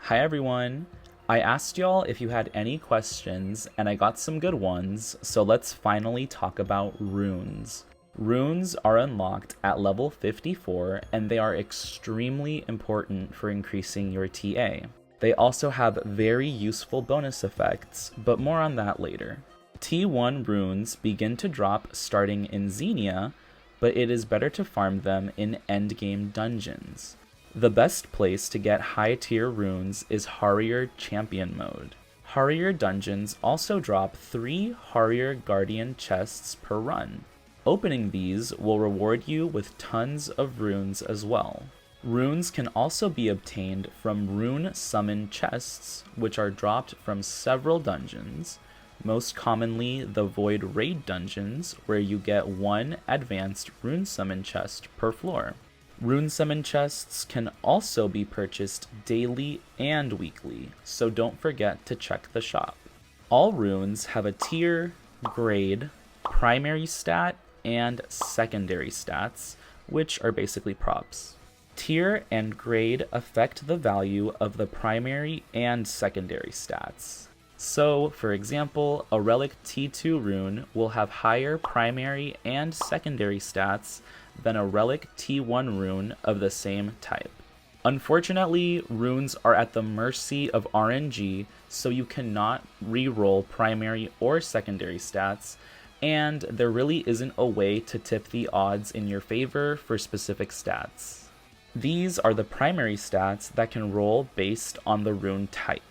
Hi everyone! I asked y'all if you had any questions, and I got some good ones, so let's finally talk about runes. Runes are unlocked at level 54, and they are extremely important for increasing your TA. They also have very useful bonus effects, but more on that later. T1 runes begin to drop starting in Xenia, but it is better to farm them in endgame dungeons. The best place to get high tier runes is Harrier Champion mode. Harrier dungeons also drop 3 Harrier Guardian chests per run. Opening these will reward you with tons of runes as well. Runes can also be obtained from rune summon chests, which are dropped from several dungeons, most commonly the Void Raid dungeons, where you get 1 advanced rune summon chest per floor. Rune summon chests can also be purchased daily and weekly, so don't forget to check the shop. All runes have a tier, grade, primary stat, and secondary stats, which are basically props. Tier and grade affect the value of the primary and secondary stats. So, for example, a Relic T2 rune will have higher primary and secondary stats than a Relic T1 rune of the same type. Unfortunately, runes are at the mercy of RNG, so you cannot re-roll primary or secondary stats, and there really isn't a way to tip the odds in your favor for specific stats. These are the primary stats that can roll based on the rune type.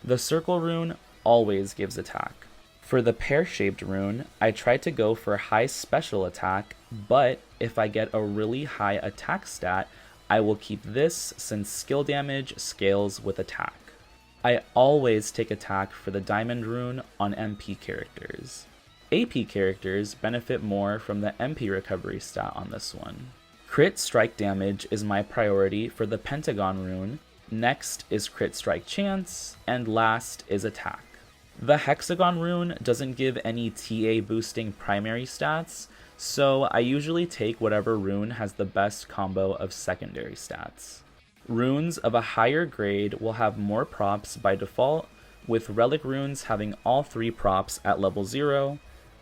The Circle rune always gives attack. For the pear-shaped rune, I try to go for high special attack, but if I get a really high attack stat, I will keep this since skill damage scales with attack. I always take attack for the diamond rune on MP characters. AP characters benefit more from the MP recovery stat on this one. Crit strike damage is my priority for the pentagon rune, next is crit strike chance, and last is attack. The hexagon rune doesn't give any TA boosting primary stats, so I usually take whatever rune has the best combo of secondary stats. Runes of a higher grade will have more props by default, with relic runes having all 3 props at level 0,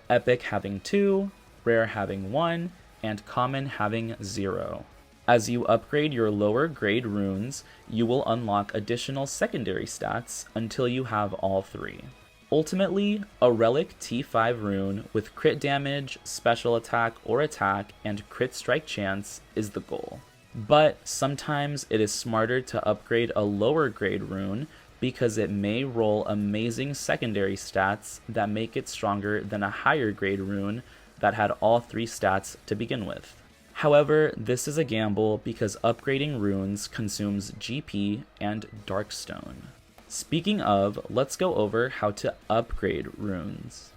epic having 2, rare having 1, and common having 0. As you upgrade your lower grade runes, you will unlock additional secondary stats until you have all 3. Ultimately, a Relic T5 rune with crit damage, special attack or attack, and crit strike chance is the goal. But sometimes it is smarter to upgrade a lower grade rune because it may roll amazing secondary stats that make it stronger than a higher grade rune that had all 3 stats to begin with. However, this is a gamble because upgrading runes consumes GP and Darkstone. Speaking of, let's go over how to upgrade runes.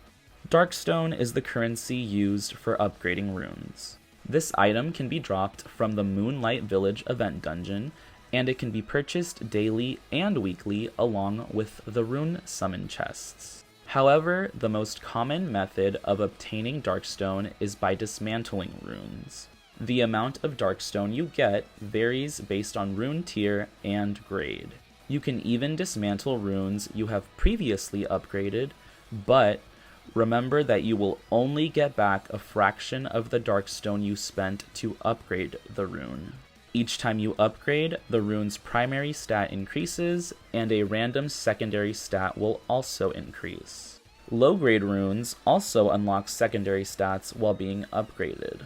Darkstone is the currency used for upgrading runes. This item can be dropped from the Moonlight Village event dungeon, and it can be purchased daily and weekly along with the rune summon chests. However, the most common method of obtaining Darkstone is by dismantling runes. The amount of Darkstone you get varies based on rune tier and grade. You can even dismantle runes you have previously upgraded, but remember that you will only get back a fraction of the Darkstone you spent to upgrade the rune. Each time you upgrade, the rune's primary stat increases, and a random secondary stat will also increase. Low-grade runes also unlock secondary stats while being upgraded.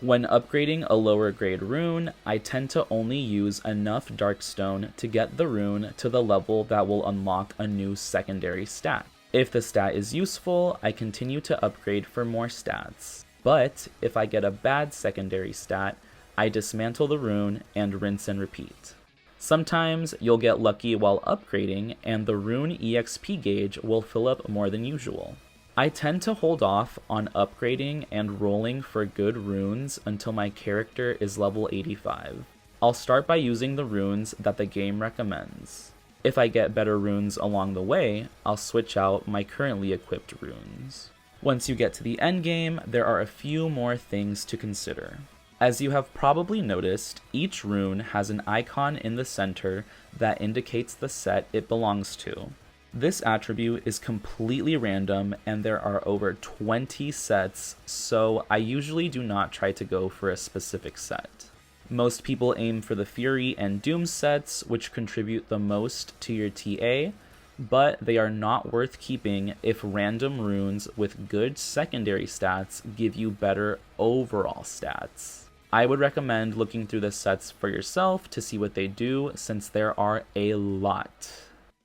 When upgrading a lower grade rune, I tend to only use enough Darkstone to get the rune to the level that will unlock a new secondary stat. If the stat is useful, I continue to upgrade for more stats. But if I get a bad secondary stat, I dismantle the rune and rinse and repeat. Sometimes you'll get lucky while upgrading and the rune EXP gauge will fill up more than usual. I tend to hold off on upgrading and rolling for good runes until my character is level 85. I'll start by using the runes that the game recommends. If I get better runes along the way, I'll switch out my currently equipped runes. Once you get to the endgame, there are a few more things to consider. As you have probably noticed, each rune has an icon in the center that indicates the set it belongs to. This attribute is completely random and there are over 20 sets, so I usually do not try to go for a specific set. Most people aim for the Fury and Doom sets, which contribute the most to your TA, but they are not worth keeping if random runes with good secondary stats give you better overall stats. I would recommend looking through the sets for yourself to see what they do, since there are a lot.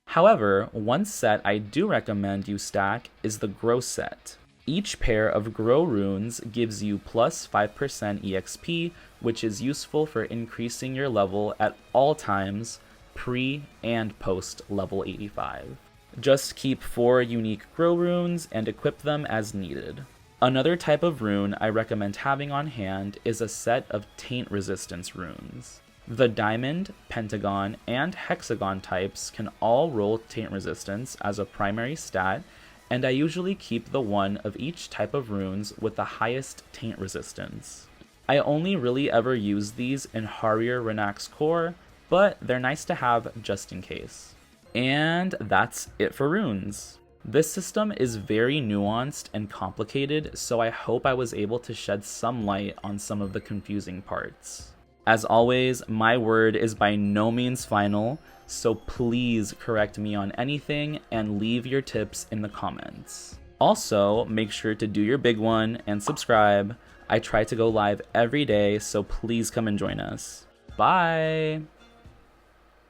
However, one set I do recommend you stack is the Grow set. Each pair of Grow runes gives you plus 5% EXP, which is useful for increasing your level at all times, pre and post level 85. Just keep 4 unique Grow runes and equip them as needed. Another type of rune I recommend having on hand is a set of taint resistance runes. The diamond, pentagon, and hexagon types can all roll taint resistance as a primary stat, and I usually keep the one of each type of runes with the highest taint resistance. I only really ever use these in Harrier Renax core, but they're nice to have just in case. And that's it for runes. This system is very nuanced and complicated, so I hope I was able to shed some light on some of the confusing parts. As always, my word is by no means final, so please correct me on anything and leave your tips in the comments. Also, make sure to do your big one and subscribe. I try to go live every day, so please come and join us. Bye!